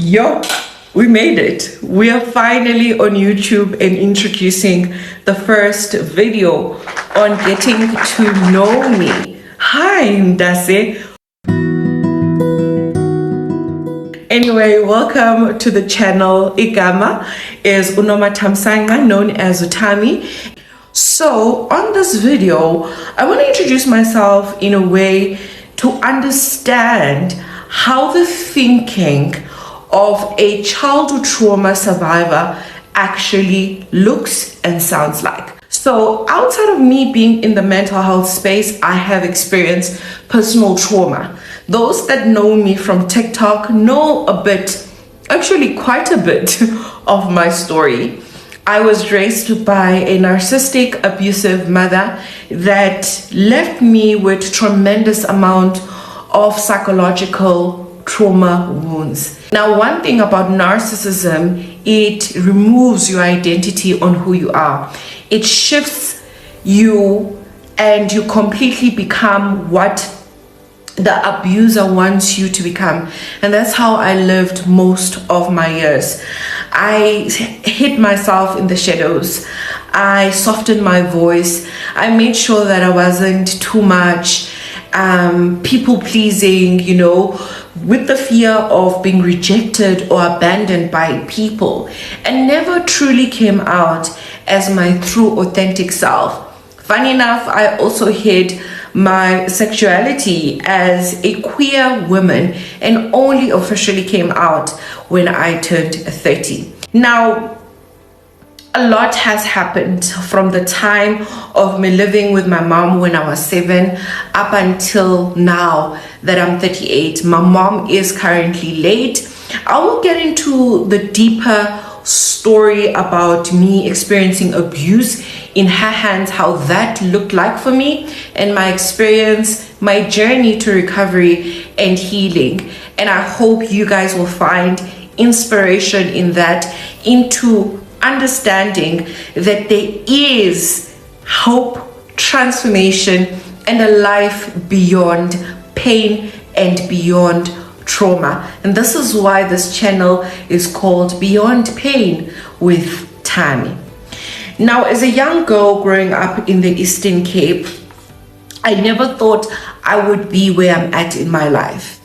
Yo, we made it. We are finally on YouTube and introducing the first video on getting to know me. Hi, Ndase. Anyway, welcome to the channel. Igama is Unoma Tamsanga, known as Utami. So on this video, I want to introduce myself in a way to understand how the thinking of a childhood trauma survivor actually looks and sounds like. So outside of me being in the mental health space, I have experienced personal trauma. Those that know me from TikTok know a bit, actually quite a bit of my story. I was raised by a narcissistic, abusive mother that left me with tremendous amount of psychological trauma wounds. Now, one thing about narcissism, it removes your identity on who you are. It shifts you and you completely become what the abuser wants you to become. And that's how I lived most of my years. I hid myself in the shadows. I softened my voice. I made sure that I wasn't too much people pleasing, with the fear of being rejected or abandoned by people, and never truly came out as my true authentic self. Funny enough, I also hid my sexuality as a queer woman and only officially came out when I turned 30. Now, a lot has happened from the time of me living with my mom when I was 7 up until now that I'm 38. My mom is currently late. I will get into the deeper story about me experiencing abuse in her hands, how that looked like for me, and my experience, my journey to recovery and healing. And I hope you guys will find inspiration in that, into understanding that there is hope, transformation, and a life beyond pain and beyond trauma. And this is why this channel is called Beyond Pain with Tami. Now, as a young girl growing up in the Eastern Cape, I never thought I would be where I'm at in my life.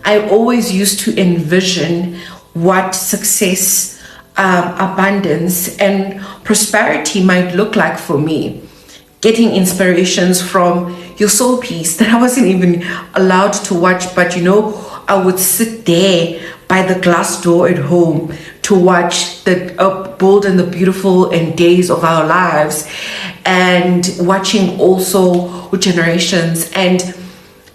I always used to envision what success, abundance, and prosperity might look like for me. Getting inspirations from your soul piece that I wasn't even allowed to watch, but I would sit there by the glass door at home to watch the Bold and the Beautiful and Days of Our Lives, and watching also Generations. And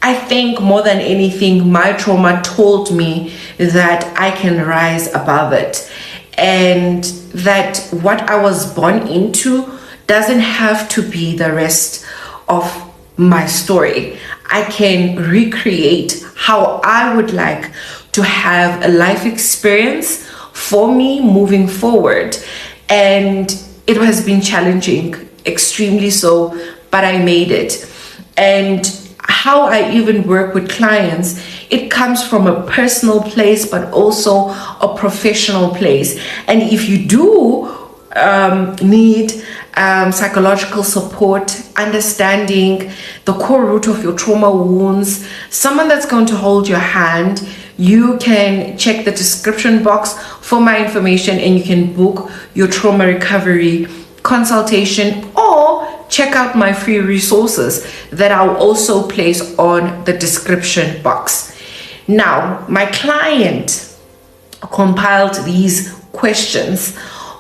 I think more than anything, my trauma told me that I can rise above it, and that what I was born into doesn't have to be the rest of my story. I can recreate how I would like to have a life experience for me moving forward. And it has been challenging, extremely so, but I made it. And how I even work with clients, it comes from a personal place, but also a professional place. And if you do need psychological support, understanding the core root of your trauma wounds, someone that's going to hold your hand, you can check the description box for my information and you can book your trauma recovery consultation, or check out my free resources that I'll also place on the description box. Now, my client compiled these questions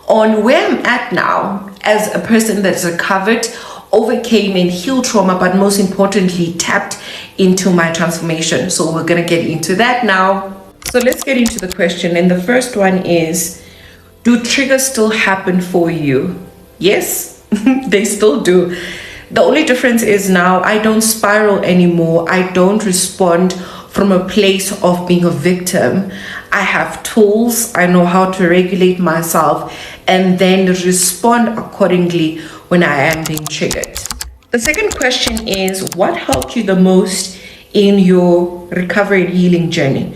on where I'm at now as a person that's recovered, overcame and healed trauma, but most importantly, tapped into my transformation. So we're going to get into that now. So let's get into the question. And the first one is, do triggers still happen for you? Yes, they still do. The only difference is now I don't spiral anymore. I don't respond from a place of being a victim. I have tools. I know how to regulate myself and then respond accordingly when I am being triggered. The second question is, what helped you the most in your recovery and healing journey?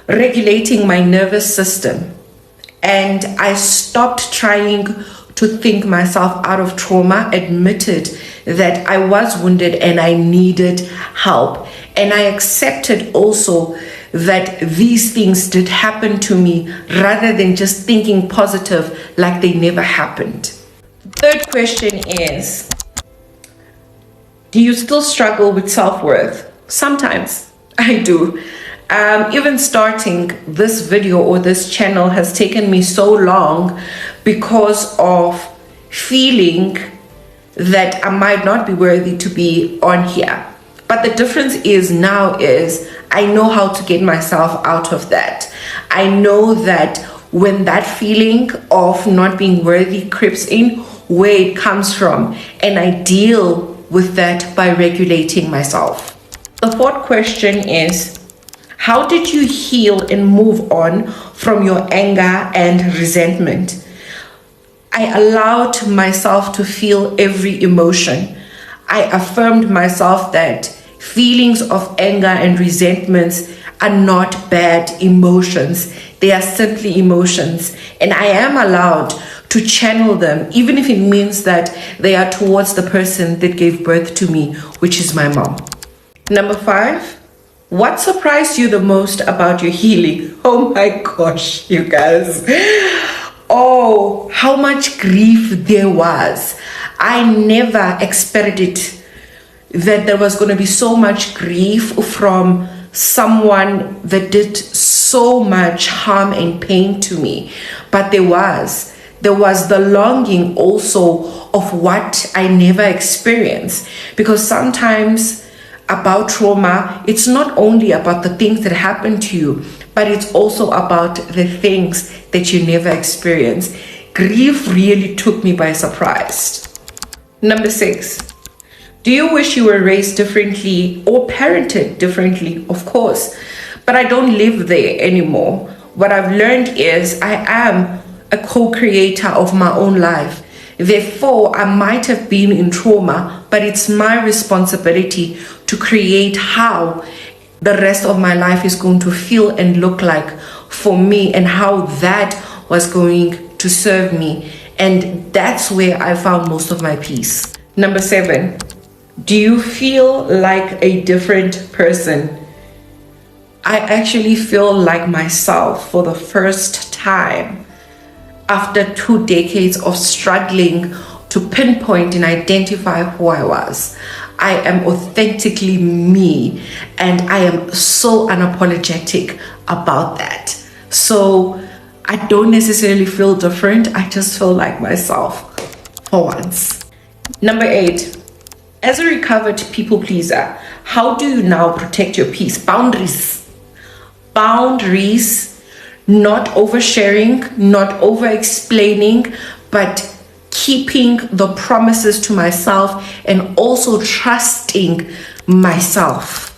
regulating my nervous system. And I stopped trying to think myself out of trauma, admitted that I was wounded and I needed help. And I accepted also that these things did happen to me rather than just thinking positive like they never happened. Third question is, do you still struggle with self-worth? Sometimes I do. Even starting this video or this channel has taken me so long because of feeling that I might not be worthy to be on here. But the difference is now is I know how to get myself out of that. I know that when that feeling of not being worthy creeps in, where it comes from, and I deal with that by regulating myself. The fourth question is, how did you heal and move on from your anger and resentment? I allowed myself to feel every emotion. I affirmed myself that feelings of anger and resentments are not bad emotions. They are simply emotions. And I am allowed to channel them, even if it means that they are towards the person that gave birth to me, which is my mom. Number 5, what surprised you the most about your healing? Oh my gosh, you guys. Oh, how much grief there was. I never expected it that there was going to be so much grief from someone that did so much harm and pain to me. But there was the longing also of what I never experienced. Because sometimes about trauma, it's not only about the things that happen to you, but it's also about the things that you never experienced. Grief really took me by surprise. Number 6, do you wish you were raised differently or parented differently? Of course, but I don't live there anymore. What I've learned is I am a co-creator of my own life. Therefore, I might have been in trauma, but it's my responsibility to create how the rest of my life is going to feel and look like for me, and how that was going to serve me. And that's where I found most of my peace. Number 7, do you feel like a different person? I actually feel like myself for the first time after 2 decades of struggling to pinpoint and identify who I was. I am authentically me, and I am so unapologetic about that. So I don't necessarily feel different. I just feel like myself for once. Number 8, as a recovered people pleaser, how do you now protect your peace? Boundaries, not oversharing, not over explaining, but keeping the promises to myself and also trusting myself.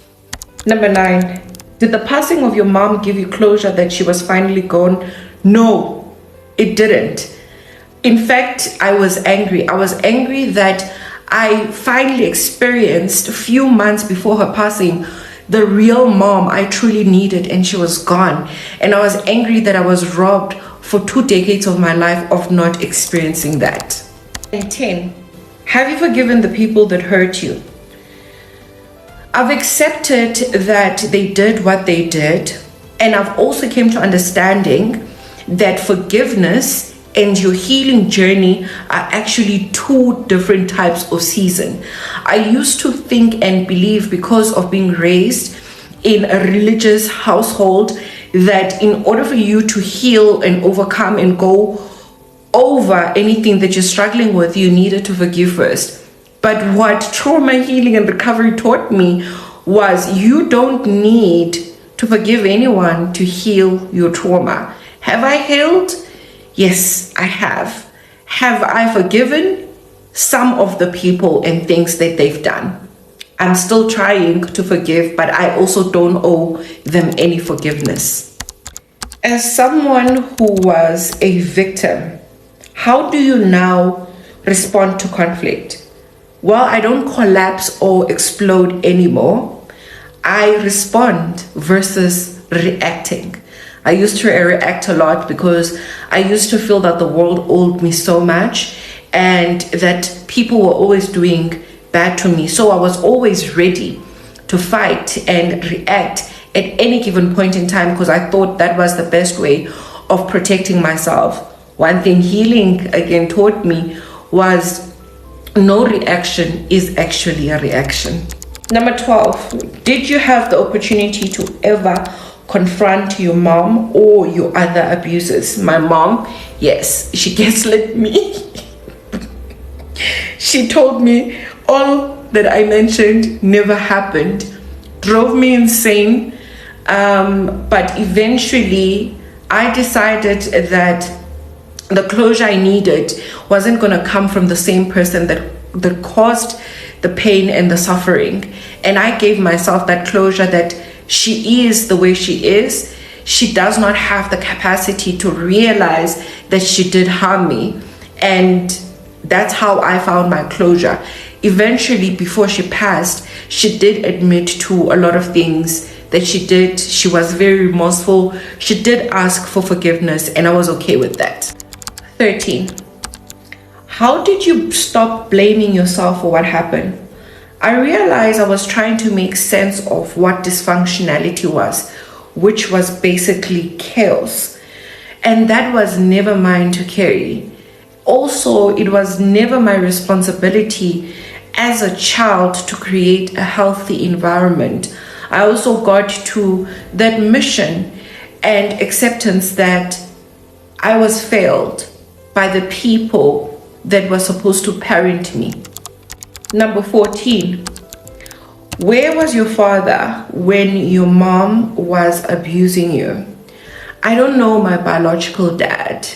Number 9, did the passing of your mom give you closure that she was finally gone? No, it didn't. In fact, I was angry. I was angry that I finally experienced a few months before her passing the real mom I truly needed, and she was gone. And I was angry that I was robbed for 2 decades of my life of not experiencing that. And 10, have you forgiven the people that hurt you? I've accepted that they did what they did, and I've also came to understanding that forgiveness and your healing journey are actually 2 different types of season. I used to think and believe, because of being raised in a religious household, that in order for you to heal and overcome and go over anything that you're struggling with, you needed to forgive first. But what trauma healing and recovery taught me was you don't need to forgive anyone to heal your trauma. Have I healed? Yes, I have. Have I forgiven some of the people and things that they've done? I'm still trying to forgive, but I also don't owe them any forgiveness. As someone who was a victim, how do you now respond to conflict? Well, I don't collapse or explode anymore. I respond versus reacting. I used to react a lot because I used to feel that the world owed me so much and that people were always doing bad to me. So I was always ready to fight and react at any given point in time because I thought that was the best way of protecting myself. One thing healing again taught me was no reaction is actually a reaction. Number 12, did you have the opportunity to ever confront your mom or your other abusers? My mom, yes, she gaslit me. She told me all that I mentioned never happened, drove me insane. But eventually I decided that the closure I needed wasn't going to come from the same person that caused the pain and the suffering. And I gave myself that closure that she is the way she is. She does not have the capacity to realize that she did harm me. And that's how I found my closure. Eventually, before she passed, she did admit to a lot of things that she did. She was very remorseful. She did ask for forgiveness, and I was okay with that. 13. How did you stop blaming yourself for what happened? I realized I was trying to make sense of what dysfunctionality was, which was basically chaos. And that was never mine to carry. Also, it was never my responsibility as a child to create a healthy environment. I also got to that mission and acceptance that I was failed by the people that were supposed to parent me. Number 14, where was your father when your mom was abusing you? I don't know my biological dad.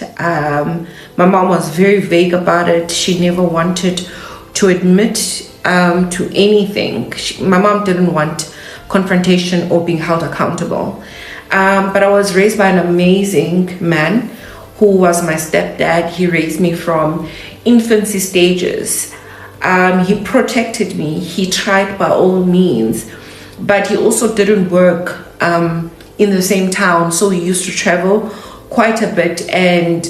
My mom was very vague about it. She never wanted to admit to anything. My mom didn't want confrontation or being held accountable. But I was raised by an amazing man who was my stepdad. He raised me from infancy stages. He protected me. He tried by all means, but he also didn't work in the same town, so he used to travel quite a bit, and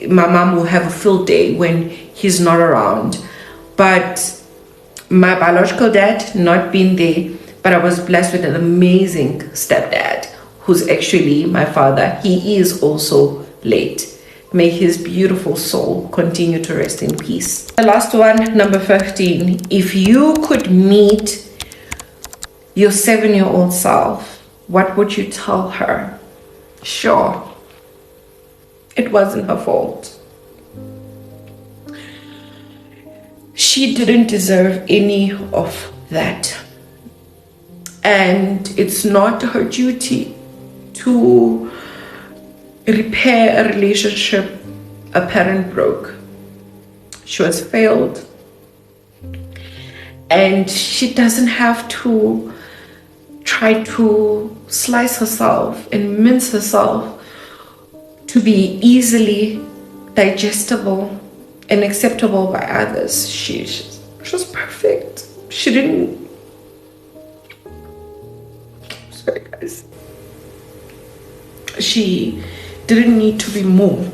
my mom will have a field day when he's not around. But my biological dad not been there, but I was blessed with an amazing stepdad who's actually my father. He is also late. May his beautiful soul continue to rest in peace. The last one, number 15. If you could meet your 7-year-old self, what would you tell her? Sure, it wasn't her fault. She didn't deserve any of that. And it's not her duty to repair a relationship a parent broke. She was failed. And she doesn't have to try to slice herself and mince herself to be easily digestible and acceptable by others. She was perfect. She didn't... Sorry, guys. She didn't need to be more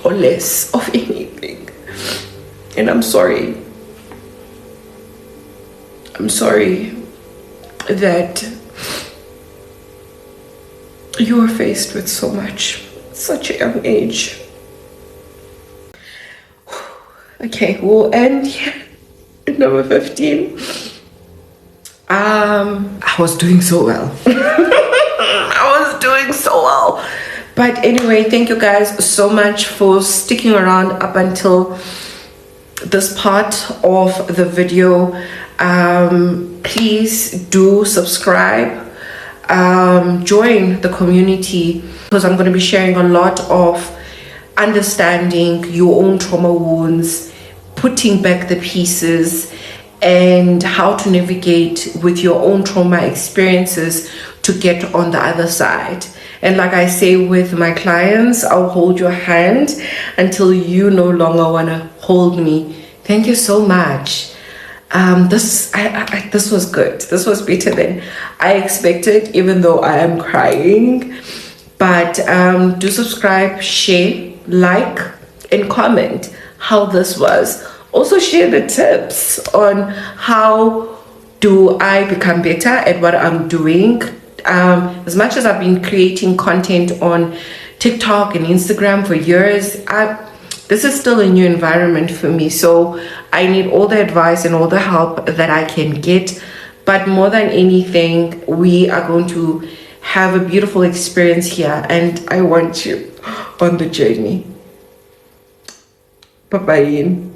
or less of anything. And I'm sorry. I'm sorry that you were faced with so much at such a young age. Okay, we'll end here at number 15. I was doing so well. I was doing so well. But anyway, thank you guys so much for sticking around up until this part of the video. Please do subscribe, join the community, because I'm going to be sharing a lot of understanding your own trauma wounds, putting back the pieces, and how to navigate with your own trauma experiences to get on the other side. And like I say with my clients, I'll hold your hand until you no longer want to hold me. Thank you so much. This was good. This was better than I expected, even though I am crying. But do subscribe, share, like, and comment how this was. Also share the tips on how do I become better at what I'm doing. As much as I've been creating content on TikTok and Instagram for years, this is still a new environment for me. So I need all the advice and all the help that I can get. But more than anything, we are going to have a beautiful experience here, and I want you on the journey. Bye-bye.